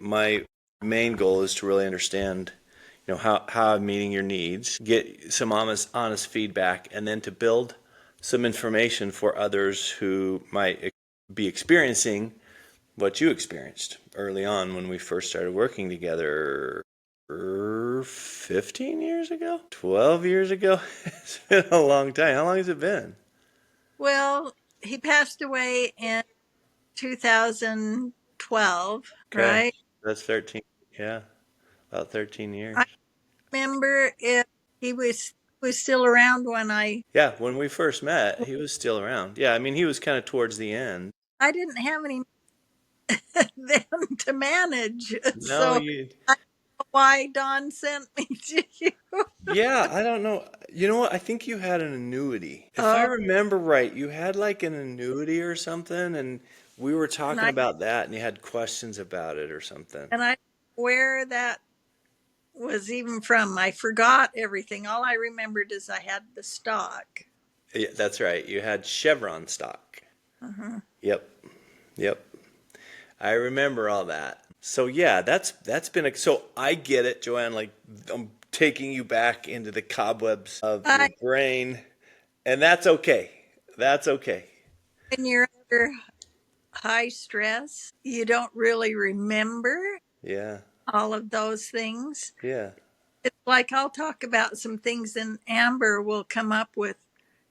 my main goal is to really understand, how I'm meeting your needs, get some honest feedback, and then to build some information for others who might be experiencing what you experienced early on when we first started working together 15 years ago, 12 years ago. It's been a long time. How long has it been? Well, he passed away in 2012, Okay, right? that's 13. Yeah, about 13 years. I remember if he was still around when Yeah, when we first met, he was still around. Yeah, I mean, he was kind of towards the end. I didn't have any then to manage. No, So you. I don't know why Don sent me to you. Yeah, I don't know. You know what? I think you had an annuity. If I Oh, remember right, you had like an annuity or something, and we were and talking I about that, and you had questions about it or something. and I where that was even from. I forgot everything. All I remembered is I had the stock. Yeah, that's right. You had Chevron stock. Uh-huh. Yep. Yep. I remember all that. So yeah, that's been so I get it, JoAnn, like I'm taking you back into the cobwebs of your I brain, and that's okay. That's okay. When you're under high stress, you don't really remember Yeah. all of those things. Yeah. It's like I'll talk about some things, and Amber will come up with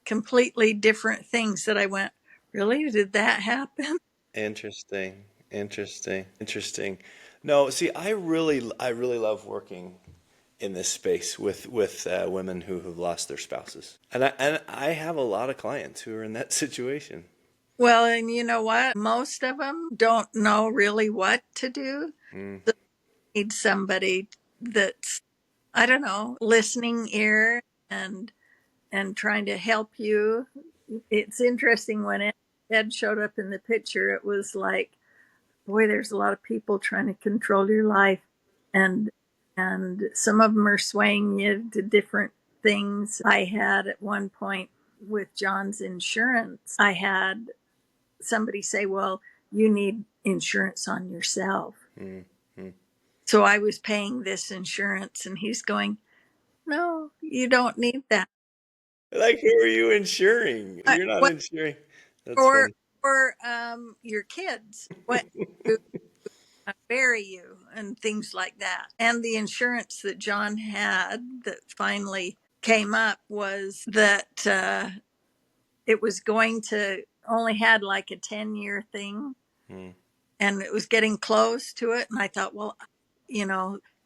completely different things that I went, really? Did that happen? Interesting. Interesting. Interesting. No, see, I really love working in this space with women who have lost their spouses, and I have a lot of clients who are in that situation. Well, and you know what? Most of them don't know really what to do. Mm, So they need somebody that's, I don't know, listening ear and trying to help you. It's interesting when Ed showed up in the picture, it was like, boy, there's a lot of people trying to control your life, and some of them are swaying you to different things. I had at one point with John's insurance, I had somebody say, well, you need insurance on yourself. mm, mm. So I was paying this insurance, and he's going, no, you don't need that. Like, who are you insuring? You're not What, insuring. That's or funny. your kids, what to bury you and things like that. And the insurance that John had that finally came up was that it was going to only had like a 10-year thing, Mm, and it was getting close to it. And I thought, well,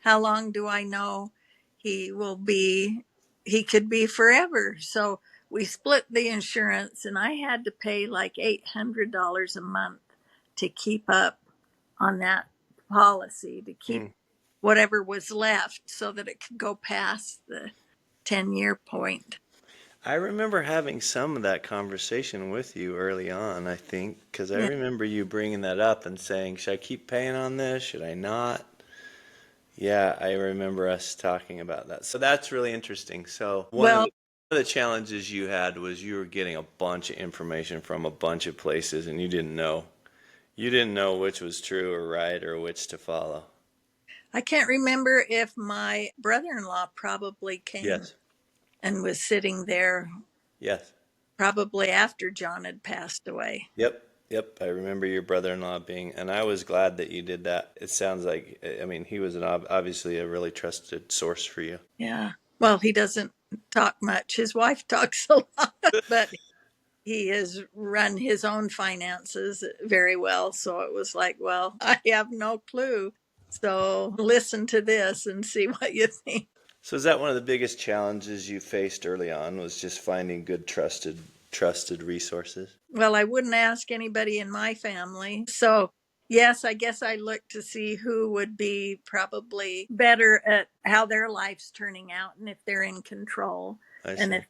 how long do I know he will be? He could be forever. So we split the insurance, and I had to pay like $800 a month to keep up on that policy, to keep mm. whatever was left so that it could go past the 10-year point. I remember having some of that conversation with you early on, I think, because I Yeah. remember you bringing that up and saying, should I keep paying on this? Should I not? Yeah, I remember us talking about that. So that's really interesting. So Well, one of the challenges you had was you were getting a bunch of information from a bunch of places and you didn't know. You didn't know which was true or right or which to follow. I can't remember if my brother in law probably came Yes. and was sitting there Yes. probably after John had passed away. Yep. Yep. I remember your brother-in-law being, and I was glad that you did that. It sounds like, I mean, he was obviously a really trusted source for you. Yeah. Well, he doesn't talk much. His wife talks a lot, but he has run his own finances very well. So it was like, well, I have no clue. So listen to this and see what you think. So is that one of the biggest challenges you faced early on was just finding good trusted resources? Well, I wouldn't ask anybody in my family. So, yes, I guess I looked to see who would be probably better at how their life's turning out and if they're in control I and see. if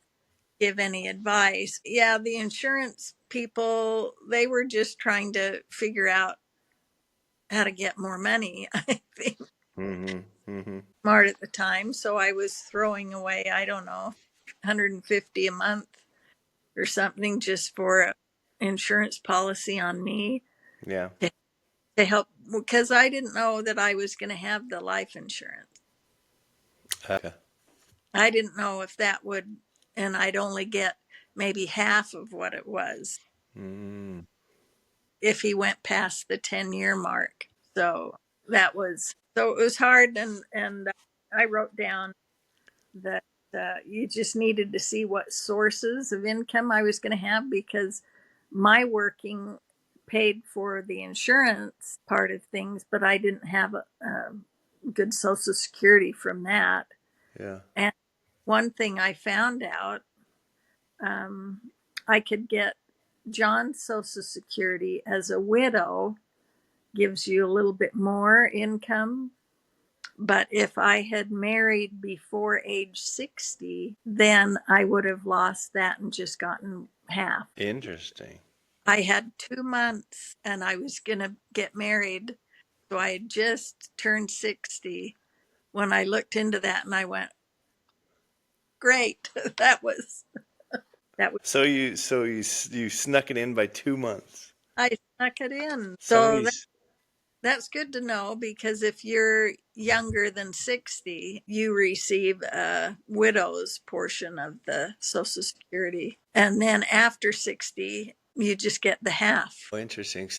give any advice. Yeah, the insurance people, they were just trying to figure out how to get more money. I think Mm-hmm. Mm-hmm. smart at the time. So I was throwing away, I don't know, 150 a month or something just for an insurance policy on me. Yeah. to help, because I didn't know that I was going to have the life insurance. Okay. I didn't know if that would, and I'd only get maybe half of what it was Mm, if he went past the 10-year mark. So so it was hard. And I wrote down that you just needed to see what sources of income I was going to have, because my working paid for the insurance part of things, but I didn't have a good social security from that. yeah. And one thing I found out, um, I could get John's social security as a widow, gives you a little bit more income. But if I had married before age 60, then I would have lost that and just gotten half. Interesting. I had 2 months and I was going to get married. So I had just turned 60 when I looked into that, and I went, great. That was, You snuck it in by 2 months. I snuck it in. Some of So these that's good to know, because if you're younger than 60, you receive a widow's portion of the Social Security. And then after 60, you just get the half. oh, interesting.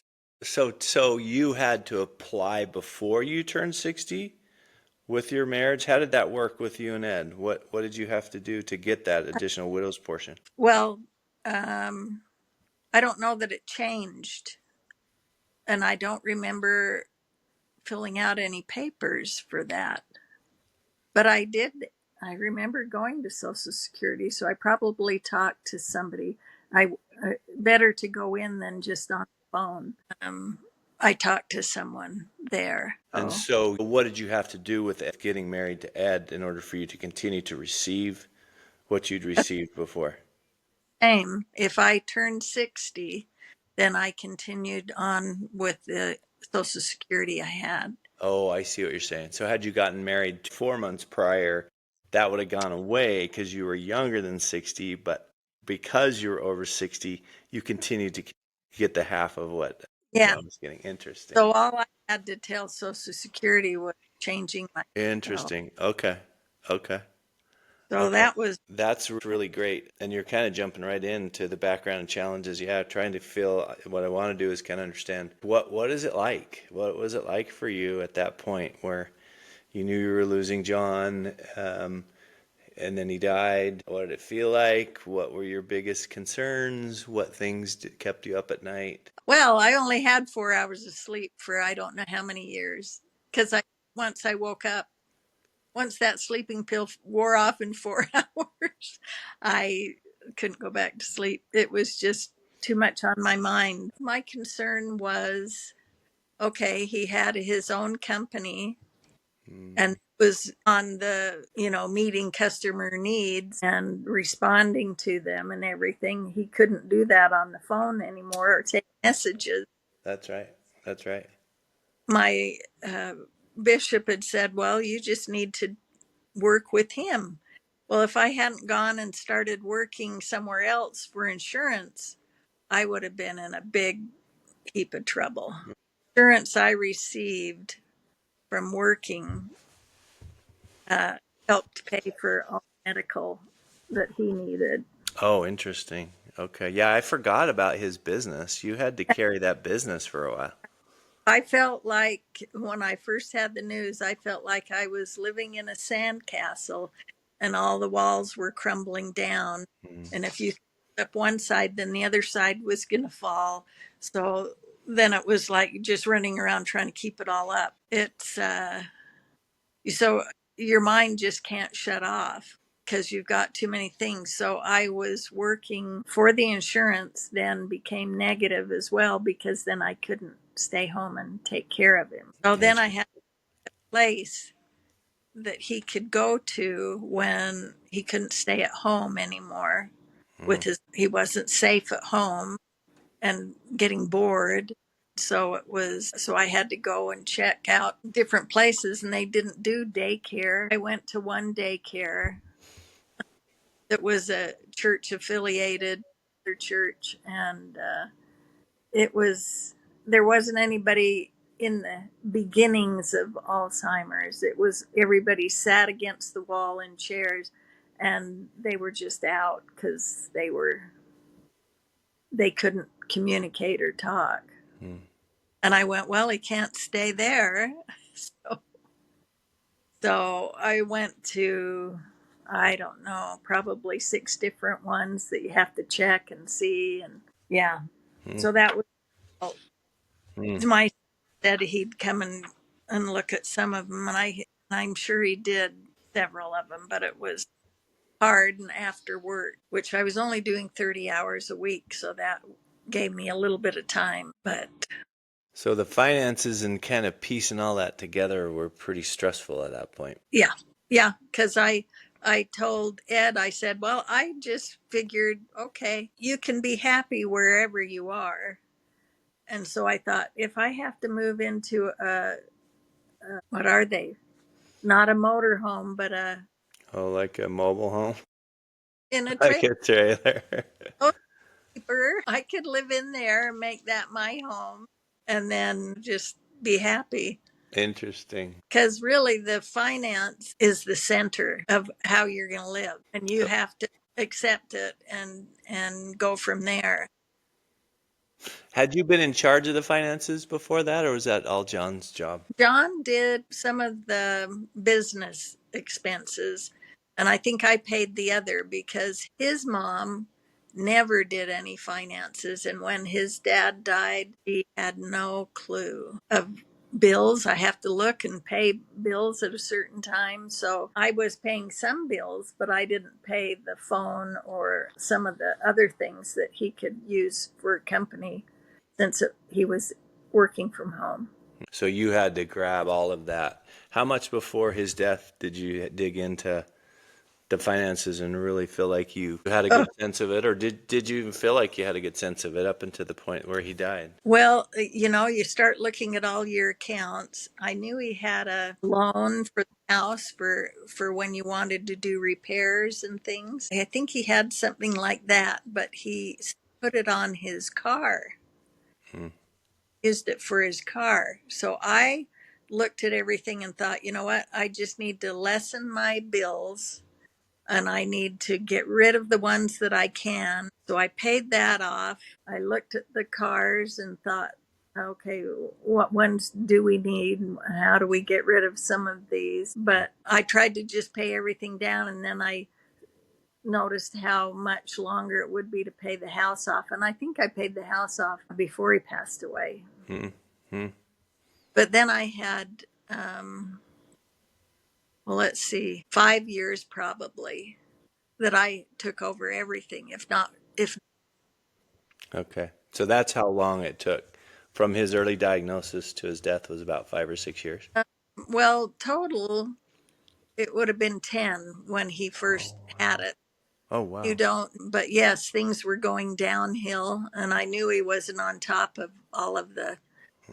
So you had to apply before you turned 60 with your marriage? How did that work with you and Ed? What did you have to do to get that additional widow's portion? Well, um, I don't know that it changed. And I don't remember filling out any papers for that. But I did. I remember going to Social Security, so I probably talked to somebody. I better to go in than just on the phone. Um, I talked to someone there. And Oh, so what did you have to do with getting married to Ed in order for you to continue to receive what you'd received before? same. If I turned 60, then I continued on with the Social Security I had. Oh, I see what you're saying. So had you gotten married 4 months prior, that would have gone away because you were younger than 60, but because you were over 60, you continued to get the half of what Yeah. John was getting. So Interesting. all I had to tell Social Security was changing my. So, Interesting. Okay. Okay. so Okay. that was. That's really great. And you're kind of jumping right into the background and challenges you have, trying to feel what I want to do is kind of understand what is it like? What was it like for you at that point where you knew you were losing John, and then he died? What did it feel like? What were your biggest concerns? What things kept you up at night? Well, I only had 4 hours of sleep for I don't know how many years, because once I woke up, once that sleeping pill wore off in 4 hours, I couldn't go back to sleep. It was just too much on my mind. My concern was, okay, he had his own company Mm, and was on the, meeting customer needs and responding to them and everything. He couldn't do that on the phone anymore or take messages. that's right. That's right. My bishop had said, well, you just need to work with him. Well, if I hadn't gone and started working somewhere else for insurance, I would have been in a big heap of trouble. Insurance I received from working uh, helped pay for all medical that he needed. Oh, interesting. Okay. Yeah, I forgot about his business. You had to carry that business for a while. I felt like when I first had the news, I felt like I was living in a sandcastle and all the walls were crumbling down. Mm, And if you up one side, then the other side was going to fall. So then it was like just running around trying to keep it all up. So your mind just can't shut off because you've got too many things. So I was working for the insurance, then became negative as well because then I couldn't stay home and take care of him. So then I interesting. had a place that he could go to when he couldn't stay at home anymore with Mm, he wasn't safe at home and getting bored. So I had to go and check out different places, and they didn't do daycare. I went to one daycare that was a church affiliated church, and it was there wasn't anybody in the beginnings of Alzheimer's. It was everybody sat against the wall in chairs, and they were just out because they couldn't communicate or talk. Hmm. And I went, well, he can't stay there. So, so I went to, I don't know, probably 6 different ones that you have to check and see. And yeah, Hmm. so that was Hmm. my said he'd come and look at some of them. And I'm sure he did several of them, but it was hard and after work, which I was only doing 30 hours a week. So that gave me a little bit of time. But So the finances and kind of piecing all that together were pretty stressful at that point. yeah, yeah, because I told Ed, I said, well, I just figured, okay, you can be happy wherever you are. And so I thought, if I have to move into a what are they? Not a motor home, but Oh, like a mobile home? in a Like trailer, a trailer. I could live in there and make that my home and then just be happy. Interesting. Because really, the finance is the center of how you're going to live, and you So, have to accept it and go from there. had you been in charge of the finances before that, or was that all John's job? John did some of the business expenses, and I think I paid the other because his mom never did any finances. And when his dad died, he had no clue of bills. I have to look and pay bills at a certain time. So I was paying some bills, but I didn't pay the phone or some of the other things that he could use for company since he was working from home. So you had to grab all of that. How much before his death did you dig into the finances and really feel like you had a good sense of it, or did you even feel like you had a good sense of it up until the point where he died? Well, you start looking at all your accounts. I knew he had a loan for the house for when you wanted to do repairs and things. I think he had something like that, but he put it on his car, Hmm. used it for his car. So I looked at everything and thought, you know what? I just need to lessen my bills and I need to get rid of the ones that I can. So I paid that off. I looked at the cars and thought, okay, what ones do we need? How do we get rid of some of these? But I tried to just pay everything down, and then I noticed how much longer it would be to pay the house off. And I think I paid the house off before he passed away. Hmm. Hmm. But then I had, well, let's see, 5 years probably that I took over everything, if not, if Okay. So that's how long it took from his early diagnosis to his death was about 5 or 6 years. well, total, it would have been 10 when he Oh, first had wow. it. Oh, You wow. don't, but yes, things were going downhill, and I knew he wasn't on top of all of the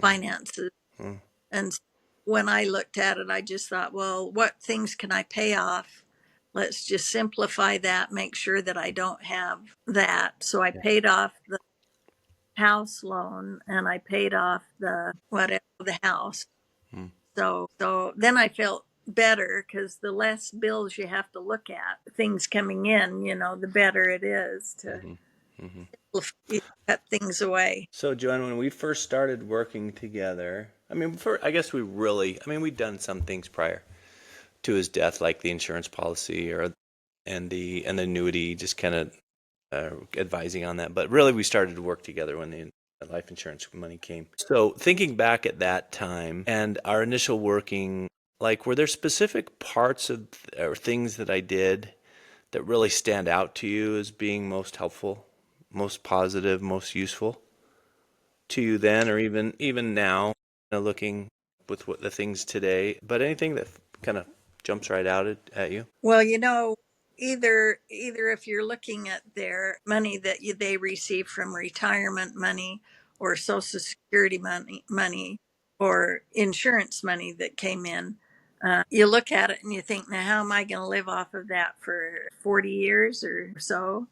finances. Hmm. And when I looked at it, I just thought, well, what things can I pay off? Let's just simplify that, make sure that I don't have that. So I Yeah. paid off the house loan and I paid off the whatever the house. Hmm. So then I felt better because the less bills you have to look at, things coming in, the better it is to Hmm. Hmm. cut things away. So, Joanne, when we first started working together, I mean, I guess we'd done some things prior to his death, like the insurance policy and the annuity, just kind of advising on that. But really, we started to work together when the life insurance money came. So, thinking back at that time and our initial working, like, were there specific parts of or things that I did that really stand out to you as being most helpful, most positive, most useful to you then, or even now, looking with what the things today? But anything that kind of jumps right out at you? Well, either if you're looking at their money that they receive from retirement money or social security money or insurance money that came in, you look at it and you think, now how am I going to live off of that for 40 years or so?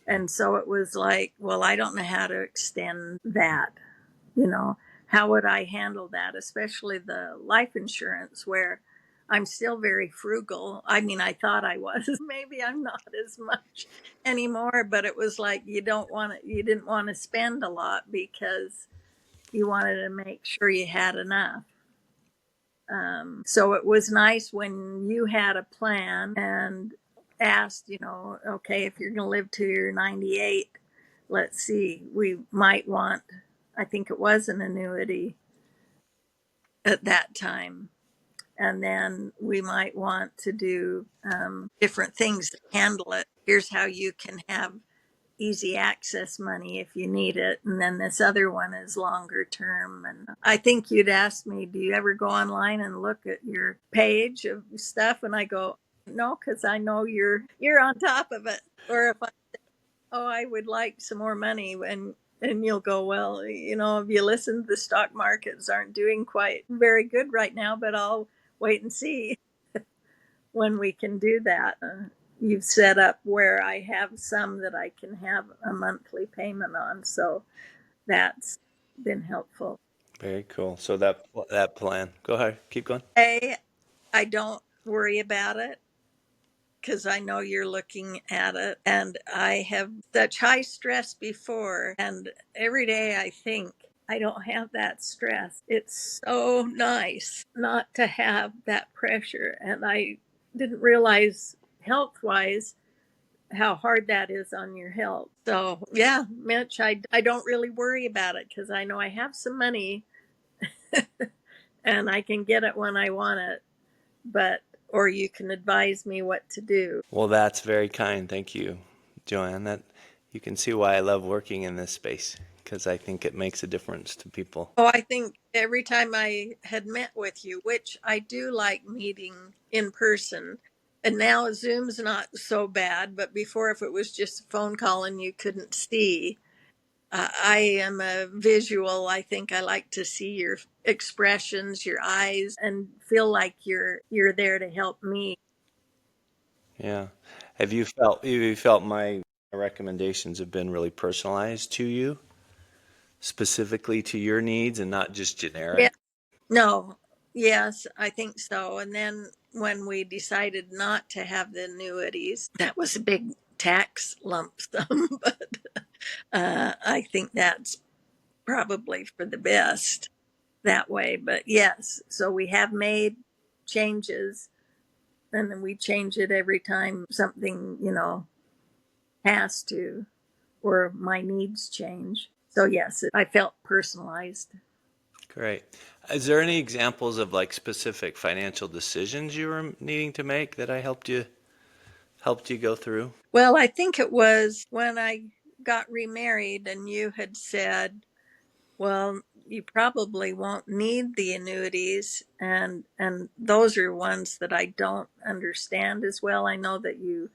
And so it was like, well, I don't know how to extend that, you know. how would I handle that, especially the life insurance where I'm still very frugal. I mean, I thought I was. Maybe I'm not as much anymore, but it was like you didn't want to spend a lot because you wanted to make sure you had enough. So it was nice when you had a plan and asked, okay, if you're going to live to your 98, let's see, we might want, I think it was an annuity at that time. And then we might want to do different things to handle it. Here's how you can have easy access money if you need it. And then this other one is longer term. And I think you'd ask me, do you ever go online and look at your page of stuff? And I go, no, because I know you're on top of it. Or if I would like some more money, and you'll go, well, if you listen, the stock markets aren't doing quite very good right now, but I'll wait and see when we can do that. You've set up where I have some that I can have a monthly payment on, so that's been helpful. Very cool. So that plan. Go ahead. Keep going. I don't worry about it because I know you're looking at it, and I have such high stress before, and every day I think I don't have that stress. It's so nice not to have that pressure, and I didn't realize health wise how hard that is on your health. So, yeah, Mitch, I don't really worry about it because I know I have some money and I can get it when I want it, but, or you can advise me what to do. Well, that's very kind. Thank you, JoAnn. That you can see why I love working in this space because I think it makes a difference to people. Oh, I think every time I had met with you, which I do like meeting in person, and now Zoom's not so bad, but before, if it was just a phone call and you couldn't see, I am a visual. I think I like to see your expressions, your eyes, and feel like you're there to help me. Yeah. Have you felt my recommendations have been really personalized to you, specifically to your needs and not just Yeah. generic? No. Yes, I think so. And then when we decided not to have the annuities, that was a big tax lump sum, but I think that's probably for the best that way. But yes, so we have made changes, and then we change it every time something, has to, or my needs change. So yes, I felt personalized. Great. Is there any examples of like specific financial decisions you were needing to make that I helped you go through? Well, I think it was when I got remarried and you had said, well, you probably won't need the annuities, and those are ones that I don't understand as well. I know that you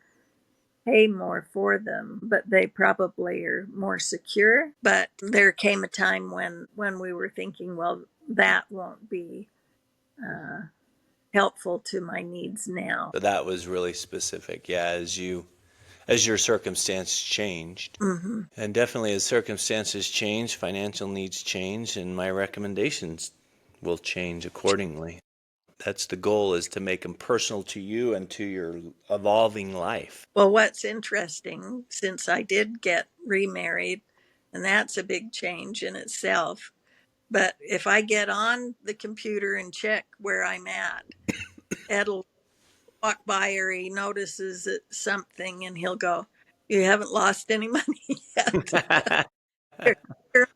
pay more for them, but they probably are more secure. But there came a time when we were thinking, well, that won't be uh, helpful to my needs now. So that was really specific. Yeah, as your circumstance changed. Hmm. And definitely as circumstances change, financial needs change, and my recommendations will change accordingly. That's the goal, is to make them personal to you and to your evolving life. Well, what's interesting, since I did get remarried, and that's a big change in itself. But if I get on the computer and check where I'm at, Ed'll walk by, or he notices something and he'll go, "You haven't lost any money yet. You're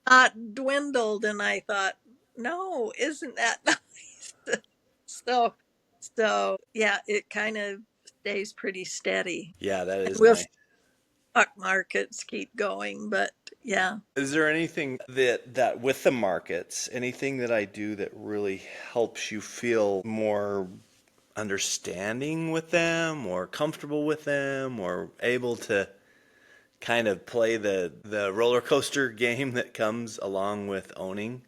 not dwindled." And I thought, no, isn't that nice? so, so yeah, it kind of stays pretty steady. Yeah, that And is we'll nice. see stock markets keep going, but yeah. Is there anything that with the markets, anything that I do that really helps you feel more understanding with them or comfortable with them or able to kind of play the roller coaster game that comes along with owning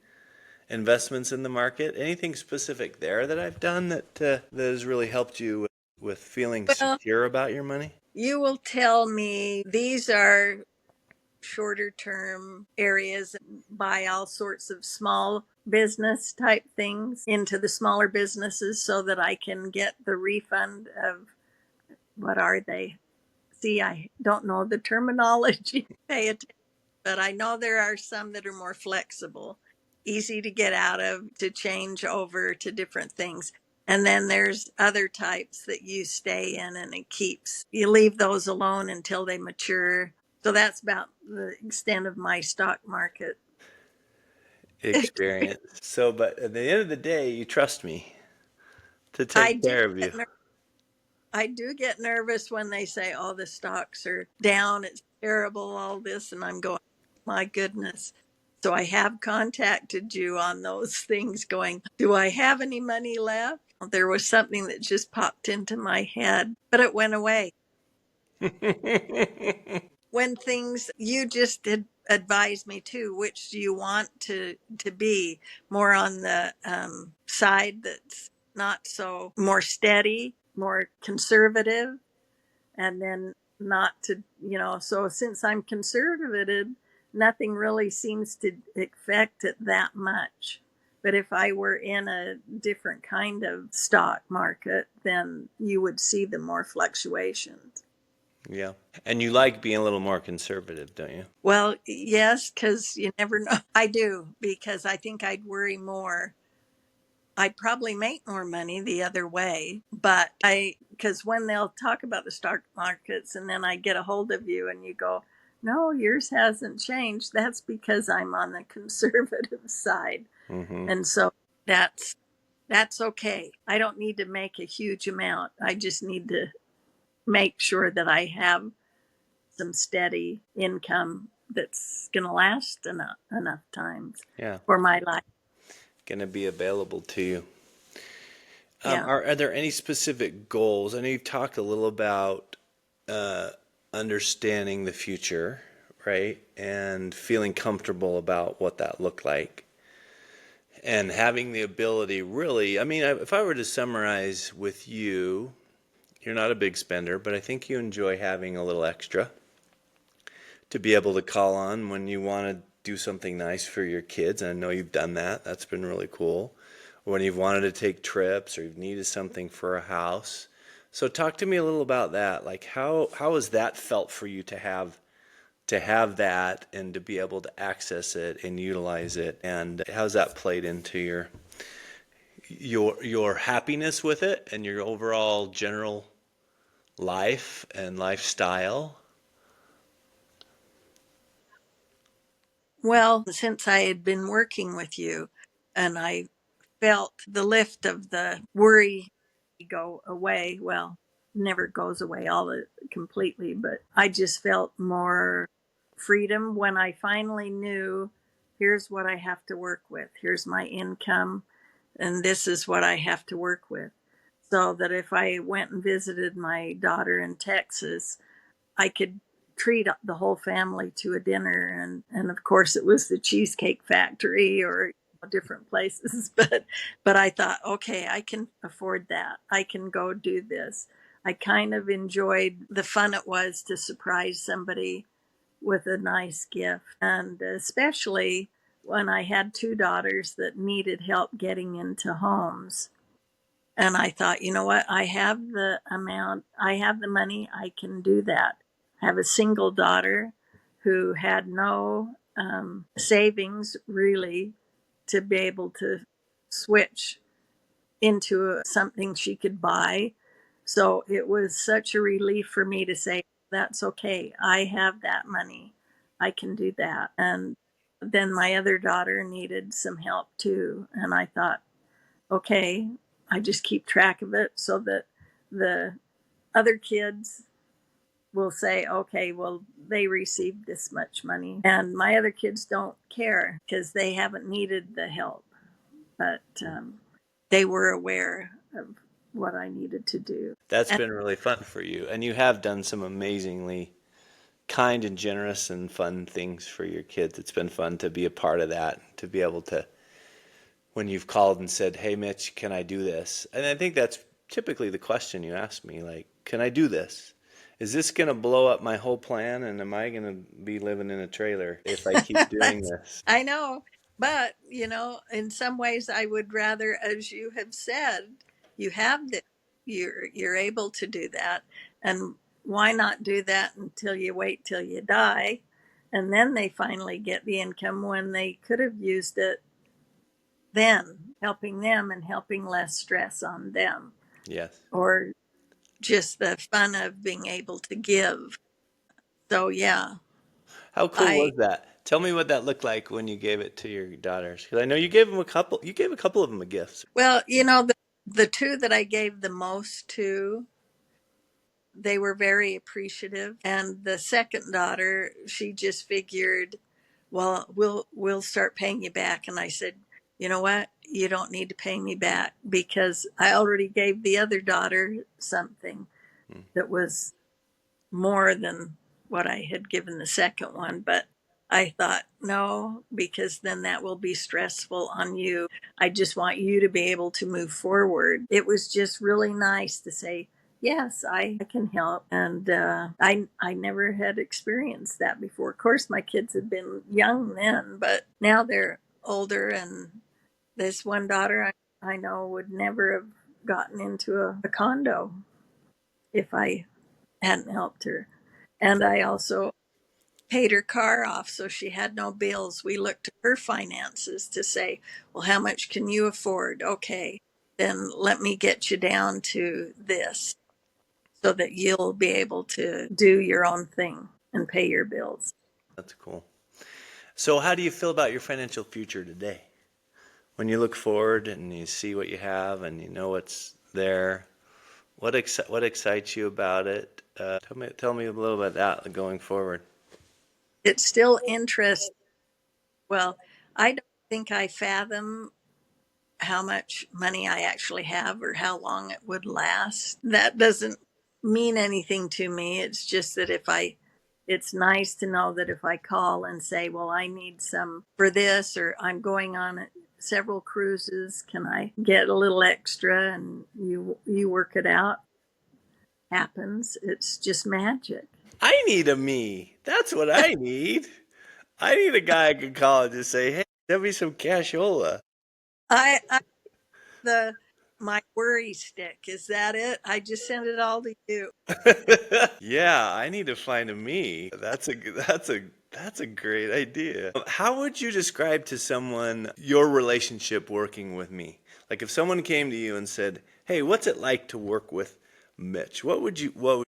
investments in the market? Anything specific there that I've done that has really helped you with feeling Well, secure about your money? you will tell me these are shorter term areas and buy all sorts of small business type things into the smaller businesses so that I can get the refund of what are they? See, I don't know the terminology. Pay attention, but I know there are some that are more flexible, easy to get out of, to change over to different things. And then there's other types that you stay in and it keeps, you leave those alone until they mature. So that's about the extent of my stock market. Experience. So, but at the end of the day, you trust me to I take do care of you. get I do get nervous when they say, "Oh, the stocks are down. It's terrible, all this." And I'm going, "My goodness." So I have contacted you on those things going, "Do I have any money left?" There was something that just popped into my head, but it went away. When things you just did advise me too, which do you want to be more on the side that's not so more steady, more conservative, and then not to, so since I'm conservative, nothing really seems to affect it that much. But if I were in a different kind of stock market, then you would see the more fluctuations. Yeah. And you like being a little more conservative, don't you? Well, yes, because you never know. I do, because I think I'd worry more. I'd probably make more money the other way, but because when they'll talk about the stock markets and then I get a hold of you and you go, no, yours hasn't changed. That's because I'm on the conservative side. Mm-hmm. And so that's, that's okay. I don't need to make a huge amount. I just need to make sure that I have some steady income that's going to last enough times Yeah. for my life. Going to be available to you. Yeah. Are there any specific goals? I know you've talked a little about uh, understanding the future, right? And feeling comfortable about what that looked like. And having the ability, really, I mean, if I were to summarize with you, you're not a big spender, but I think you enjoy having a little extra to be able to call on when you want to do something nice for your kids. And I know you've done that. That's been really cool. Or when you've wanted to take trips or you've needed something for a house. So talk to me a little about that. Like how has that felt for you to have that and to be able to access it and utilize it, and how's that played into your happiness with it and your overall general life and lifestyle? Well, since I had been working with you and I felt the lift of the worry go away, well, never goes away completely, but I just felt more freedom when I finally knew here's what I have to work with. Here's my income, and this is what I have to work with. So that if I went and visited my daughter in Texas, I could treat the whole family to a dinner, and of course it was the Cheesecake Factory or different places, but I thought, okay, I can afford that. I can go do this. I kind of enjoyed the fun it was to surprise somebody with a nice gift, and especially when I had two daughters that needed help getting into homes. And I thought, you know what? I have the amount, I have the money, I can do that. I have a single daughter who had no savings really to be able to switch into something she could buy. So it was such a relief for me to say, that's okay. I have that money. I can do that. And then my other daughter needed some help too. And I thought, okay, I just keep track of it so that the other kids will say, okay, well, they received this much money. And my other kids don't care because they haven't needed the help, but they were aware of what I needed to do. That's And been really fun for you, and you have done some amazingly kind and generous and fun things for your kids. It's been fun to be a part of that, to be able to, when you've called and said, hey Mitch, can I do this? And I think that's typically the question you ask me, like, can I do this? is this going to blow up my whole plan? And am I going to be living in a trailer if I keep doing That's, this? I know, but in some ways, I would rather, as you have said, you have this. You're able to do that, and why not do that until you wait till you die, and then they finally get the income when they could have used it then, helping them and helping less stress on them, Yes. or just the fun of being able to give. So yeah, How cool I was that? Tell me what that looked like when you gave it to your daughters. Because I know you gave them a couple. You gave a couple of them a gift. well, the two that I gave the most to, they were very appreciative, and the second daughter, she just figured, well, we'll start paying you back. And I said, you know what, you don't need to pay me back because I already gave the other daughter something Hmm. that was more than what I had given the second one. But I thought, no, because then that will be stressful on you. I just want you to be able to move forward. It was just really nice to say, yes, I can help. And I never had experienced that before. Of course, my kids had been young then, but now they're older. And this one daughter I know would never have gotten into a condo if I hadn't helped her. And I also paid her car off so she had no bills. We looked at her finances to say, well, how much can you afford? Okay, then let me get you down to this so that you'll be able to do your own thing and pay your bills. That's cool. So, how do you feel about your financial future today? When you look forward and you see what you have and you know what's there, what excites you about it? Tell me a little about that going forward. It's still interesting. Well, I don't think I fathom how much money I actually have or how long it would last. That doesn't mean anything to me. It's just that it's nice to know that if I call and say, well, I need some for this, or I'm going on several cruises, can I get a little extra? And you work it out. Happens. It's just magic. I need a me. That's what I need. I need a guy I can call and just say, "Hey, send me some cashola." I the my worry stick, is that it? I just send it all to you. Yeah, I need to find a me. That's a great idea. How would you describe to someone your relationship working with me? Like if someone came to you and said, "Hey, what's it like to work with Mitch?" What would you? Well,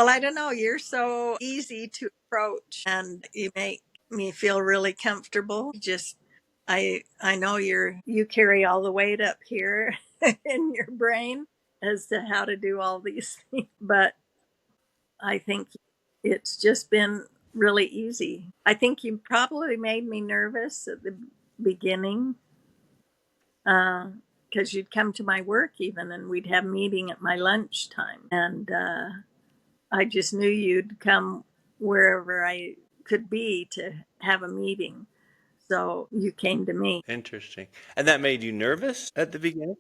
I don't know. You're so easy to approach and you make me feel really comfortable. Just I know you carry all the weight up here in your brain as to how to do all these things. But I think it's just been really easy. I think you probably made me nervous at the beginning because you'd come to my work even and we'd have meeting at my lunchtime. And I just knew you'd come wherever I could be to have a meeting. So you came to me. Interesting. And that made you nervous at the beginning?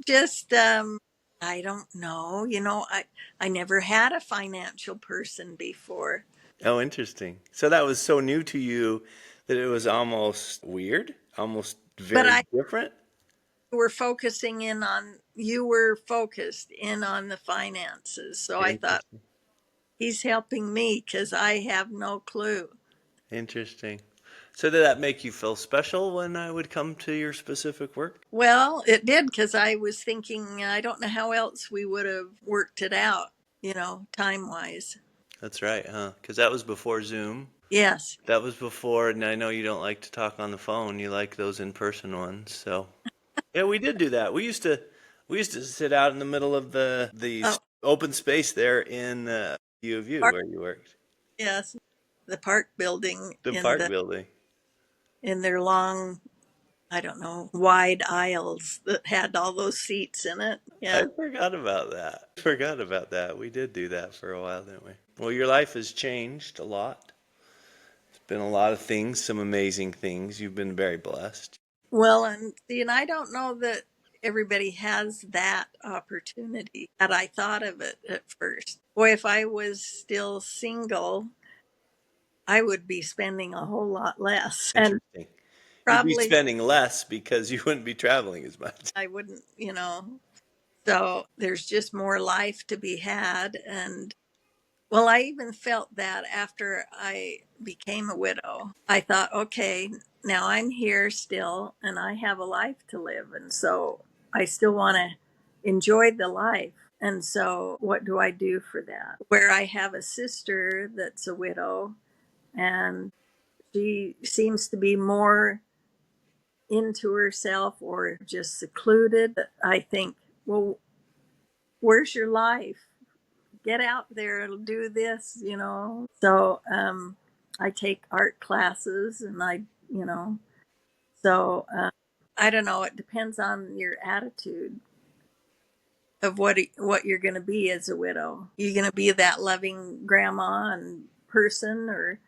Just, I don't know. I never had a financial person before, Oh, interesting. So that was so new to you that it was almost weird, almost but very different. you were focused in on the finances. So I thought Interesting. he's helping me because I have no clue. Interesting. So did that make you feel special when I would come to your specific work? Well, it did because I was thinking, I don't know how else we would have worked it out, time wise. That's right, huh? Because that was before Zoom. Yes. That was before, and I know you don't like to talk on the phone. You like those in-person ones. So yeah, we did do that. We used to sit out in the middle of the Oh, open space there in U of U park, where you worked, yes. The park building the park building. in their long, I don't know, wide aisles that had all those seats in it. I Yeah. forgot about that. Forgot about that. We did do that for a while, didn't we? Well, your life has changed a lot. It's been a lot of things, some amazing things. You've been very blessed. Well, and see, and I don't know that. everybody has that opportunity. Had I thought of it at first, boy, if I was still single, I would be spending a whole lot less. And Interesting. You'd be probably spending less because you wouldn't be traveling as much. I wouldn't, So there's just more life to be had. And well, I even felt that after I became a widow. I thought, okay, now I'm here still and I have a life to live. And so I still want to enjoy the life. And so what do I do for that? Where I have a sister that's a widow and she seems to be more into herself or just secluded. I think, well, where's your life? Get out there, do this. So I take art classes and you know, so I don't know. It depends on your attitude of what you're going to be as a widow. You're going to be that loving grandma and person or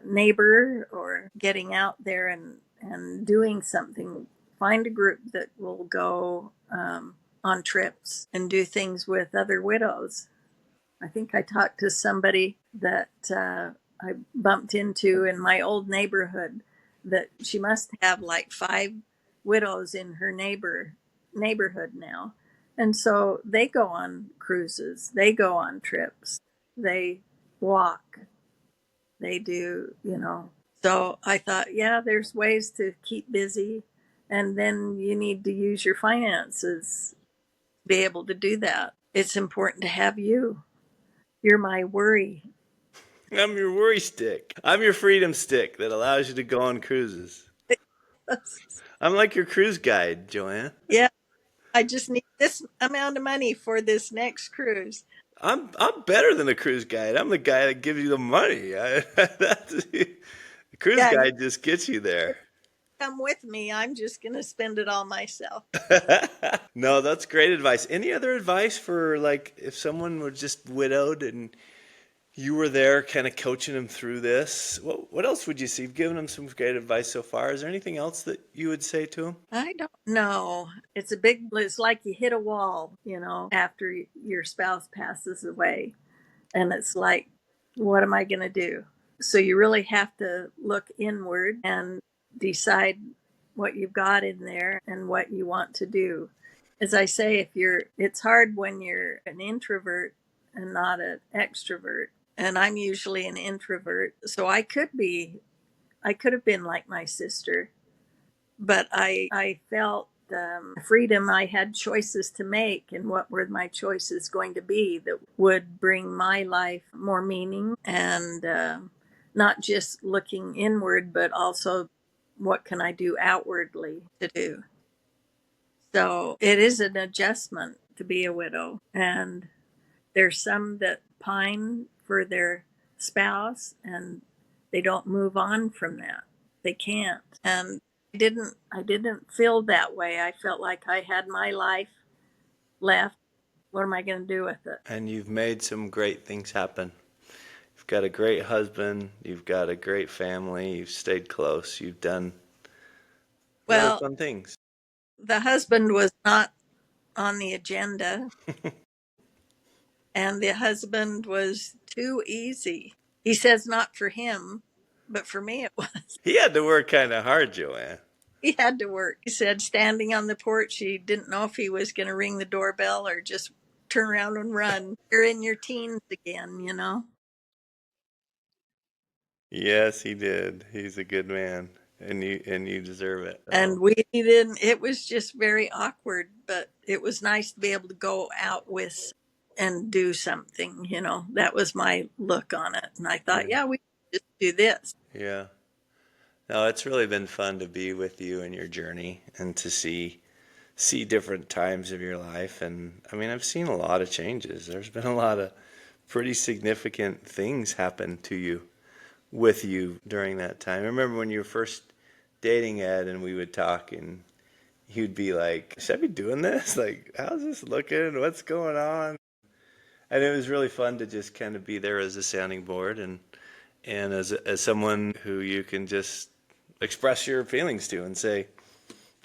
neighbor, or getting out there and doing something. Find a group that will go on trips and do things with other widows. I think I talked to somebody that I bumped into in my old neighborhood that she must have like 5 widows in her neighborhood now. And so they go on cruises, they go on trips, they walk, they do. So I thought, yeah, there's ways to keep busy. And then you need to use your finances to be able to do that. It's important to have you. You're my worry. I'm your worry stick. I'm your freedom stick that allows you to go on cruises. I'm like your cruise guide, JoAnn. Yeah, I just need this amount of money for this next cruise. I'm better than a cruise guide. I'm the guy that gives you the money. The cruise Yeah, you guide just gets you there. come with me. I'm just going to spend it all myself. No, that's great advice. Any other advice for like if someone was just widowed and you were there kind of coaching them through this? What else would you say? You've given them some great advice so far. Is there anything else that you would say to them? I don't know. It's like you hit a wall, after your spouse passes away. And it's like, what am I going to do? So you really have to look inward and decide what you've got in there and what you want to do. As I say, it's hard when you're an introvert and not an extrovert. And I'm usually an introvert. So I could have been like my sister, but I felt freedom. I had choices to make, and what were my choices going to be that would bring my life more meaning, and not just looking inward, but also what can I do outwardly to do. So it is an adjustment to be a widow, and there's some that pine for their spouse and they don't move on from that. They can't. And I didn't feel that way. I felt like I had my life left. What am I going to do with it? And you've made some great things happen. You've got a great husband. You've got a great family. You've stayed close. You've done a lot of Well, fun things. the husband was not on the agenda, and the husband was too easy. He says not for him, but for me it was. He had to work kind of hard, JoAnn. He had to work. He said standing on the porch, he didn't know if he was going to ring the doorbell or just turn around and run. You're in your teens again. Yes, he did. He's a good man, and you deserve it. And So, we didn't, it was just very awkward, but it was nice to be able to go out with and do something. That was my look on it. And I thought, yeah, yeah, we could just do this. yeah. No, it's really been fun to be with you in your journey and to see different times of your life. And I mean, I've seen a lot of changes. There's been a lot of pretty significant things happen to you with you during that time. I remember when you were first dating Ed and we would talk and he'd be like, should I be doing this? Like, how's this looking? What's going on? And it was really fun to just kind of be there as a sounding board and as someone who you can just express your feelings to and say,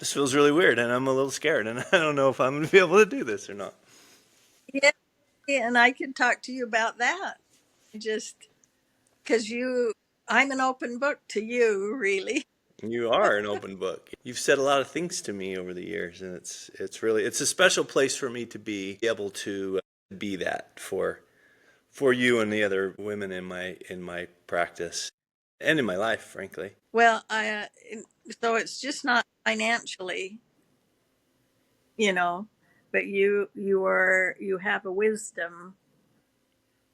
this feels really weird and I'm a little scared and I don't know if I'm going to be able to do this or not. Yeah, and I could talk to you about that. Just because I'm an open book to you, really. You are an open book. You've said a lot of things to me over the years, and it's a special place for me to be able to be that for you and the other women in my practice and in my life, frankly. Well, so it's just not financially, you know, but you have a wisdom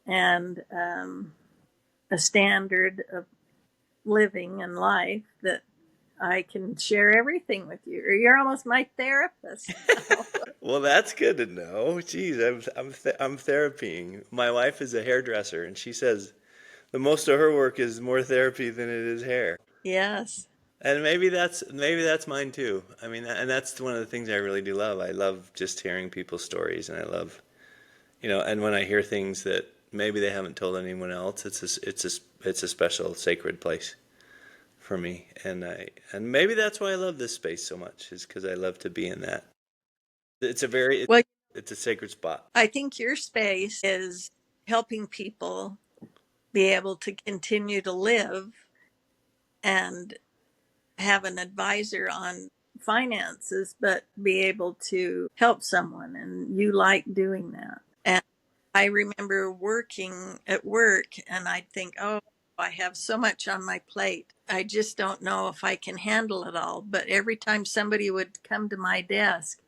and a standard of living and life that I can share everything with you. You're almost my therapist now. Well, that's good to know. Geez, I'm therapying. My wife is a hairdresser, and she says the most of her work is more therapy than it is hair. Yes. And maybe that's mine too. I mean, and that's one of the things I really do love. I love just hearing people's stories, and I love, and when I hear things that maybe they haven't told anyone else, it's a special sacred place for me. And maybe that's why I love this space so much, is because I love to be in that. It's a very Well, it's a sacred spot. I think your space is helping people be able to continue to live and have an advisor on finances, but be able to help someone. And you like doing that. And I remember working at work and I'd think, oh, I have so much on my plate. I just don't know if I can handle it all. But every time somebody would come to my desk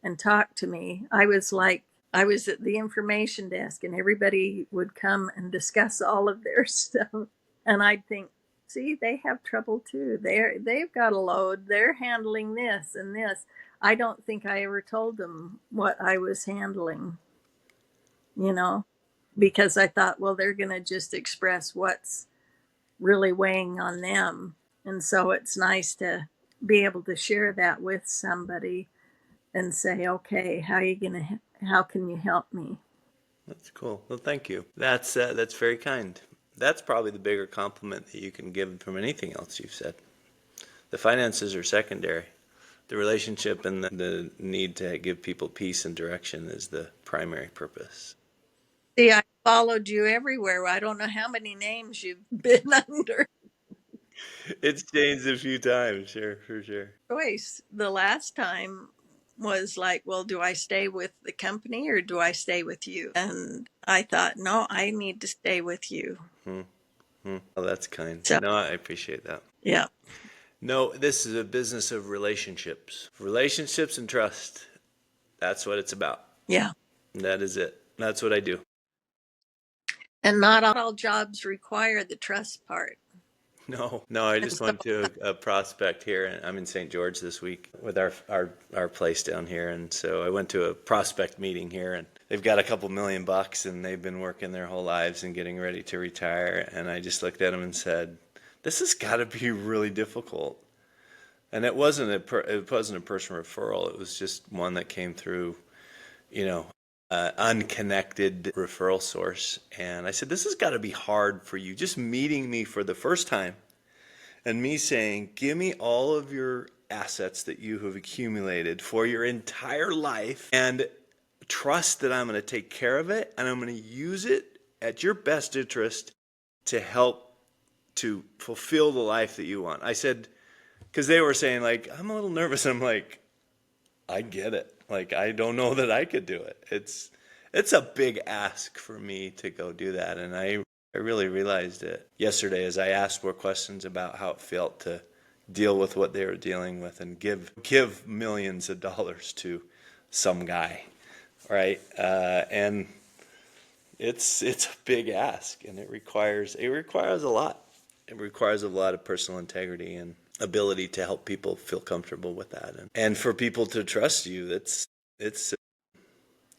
and talk to me, I was like, I was at the information desk and everybody would come and discuss all of their stuff. And I'd think, see, they have trouble too. They've got a load. They're handling this and this. I don't think I ever told them what I was handling, you know, because I thought, well, they're going to just express what's really weighing on them. And so it's nice to be able to share that with somebody and say, okay, how can you help me? That's cool. Well, thank you. That's very kind. That's probably the bigger compliment that you can give from anything else you've said. The finances are secondary. The relationship and the need to give people peace and direction is the primary purpose. See, I followed you everywhere. I don't know how many names you've been under. It's changed a few times, sure, for sure. Choice the last time was like, well, do I stay with the company or do I stay with you? And I thought, no, I need to stay with you. Hmm. Hmm. Oh, that's kind. So, No, I appreciate that. yeah, No, this is a business of relationships. Relationships and trust. That's what it's about. yeah. That is it. That's what I do. And not all jobs require the trust part. No, no, I And just so, went to a prospect here, and I'm in St. George this week with our place down here, and so I went to a prospect meeting here, and they've got a couple $1 million, and they've been working their whole lives and getting ready to retire, and I just looked at them and said, "This has got to be really difficult." And it wasn't a personal referral; it was just one that came through, you know, unconnected referral source. And I said, this has got to be hard for you, just meeting me for the first time and me saying, give me all of your assets that you have accumulated for your entire life and trust that I'm going to take care of it and I'm going to use it at your best interest to help to fulfill the life that you want. I said, because they were saying, like, I'm a little nervous. And I'm like, I get it. Like, I don't know that I could do it. It's a big ask for me to go do that. And I really realized it yesterday as I asked more questions about how it felt to deal with what they were dealing with and give millions of dollars to some guy, right? And it's a big ask, and it requires a lot. It requires a lot of personal integrity and ability to help people feel comfortable with that, and for people to trust you. It's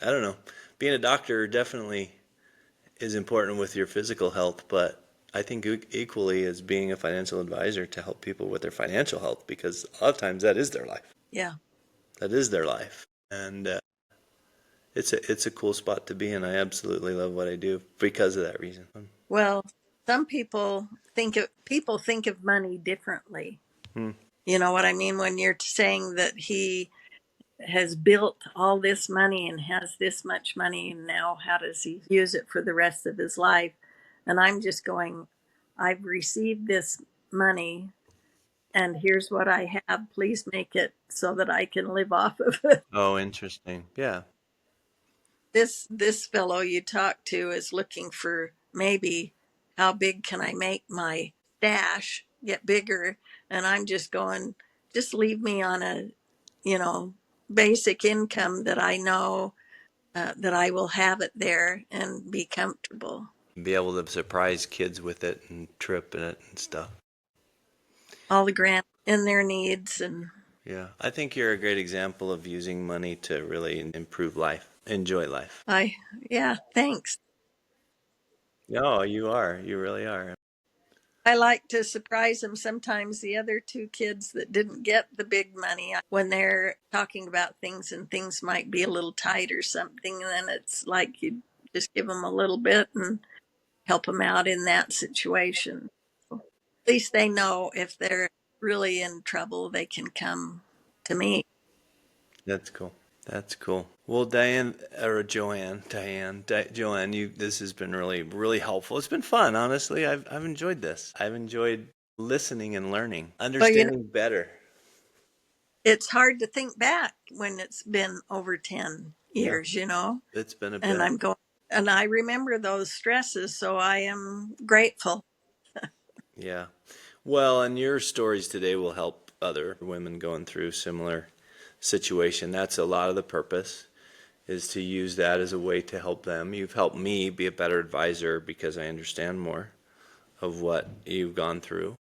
I don't know. Being a doctor definitely is important with your physical health, but I think equally is being a financial advisor to help people with their financial health, because a lot of times that is their life. yeah. That is their life, and it's a cool spot to be in. I absolutely love what I do because of that reason. Well, some people think of money differently. Hmm. You know what I mean? When you're saying that he has built all this money and has this much money, and now how does he use it for the rest of his life? And I'm just going, I've received this money and here's what I have. Please make it so that I can live off of it. Oh, interesting. Yeah. This fellow you talk to is looking for maybe how big can I make my stash get bigger, and I'm just going, just leave me on a, you know, basic income that I know that I will have it there and be comfortable. Be able to surprise kids with it and trip in it and stuff. All the grants and their needs, and Yeah. I think you're a great example of using money to really improve life, enjoy life. I, yeah, thanks. No, you are. You really are. I like to surprise them sometimes. The other two kids that didn't get the big money, when they're talking about things and things might be a little tight or something, and then it's like you just give them a little bit and help them out in that situation. So at least they know if they're really in trouble, they can come to me. That's cool. That's cool. Well, Diane or Joanne, you this has been really really helpful. It's been fun, honestly. I've enjoyed this. I've enjoyed listening and learning, Well, you know, understanding better. it's hard to think back when it's been over 10 Yeah, years, you know, it's been a and bit. I'm going, and I remember those stresses, so I am grateful. Yeah. Well, and your stories today will help other women going through similar situation. That's a lot of the purpose is to use that as a way to help them. You've helped me be a better advisor because I understand more of what you've gone through.